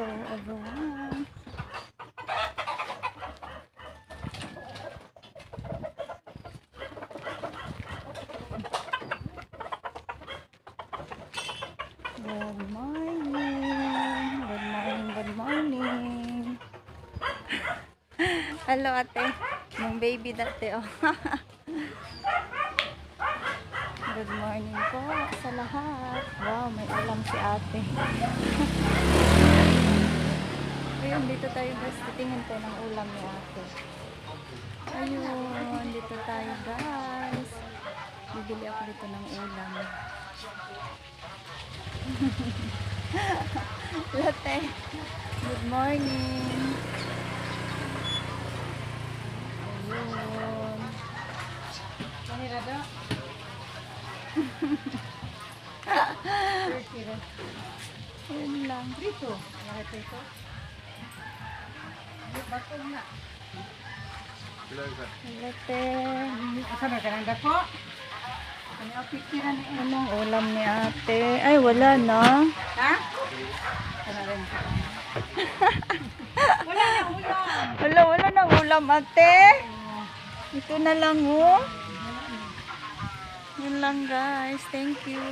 Hello everyone. Good morning. Good morning, good morning. Hello ate. Yung baby dati oh. Good morning po sa lahat. Wow, may alam si ate. Ayun, dito tayo guys. Titingin tayo ng ulam ni ate. Ayun, dito tayo guys. Bibili ako dito ng ulam. Latte. Good morning. Ayun. Panirado. Ayun lang. Prito. Malaki prito. Bakong na. Latte. Asa na kanang dako? Ano ang pikiran ni Anong ulam ni ate? Ay, wala na. Ha? Kana rin. Wala na ulam. Wala nang ulam ate. Ito na lang oh. Yun lang guys. Thank you.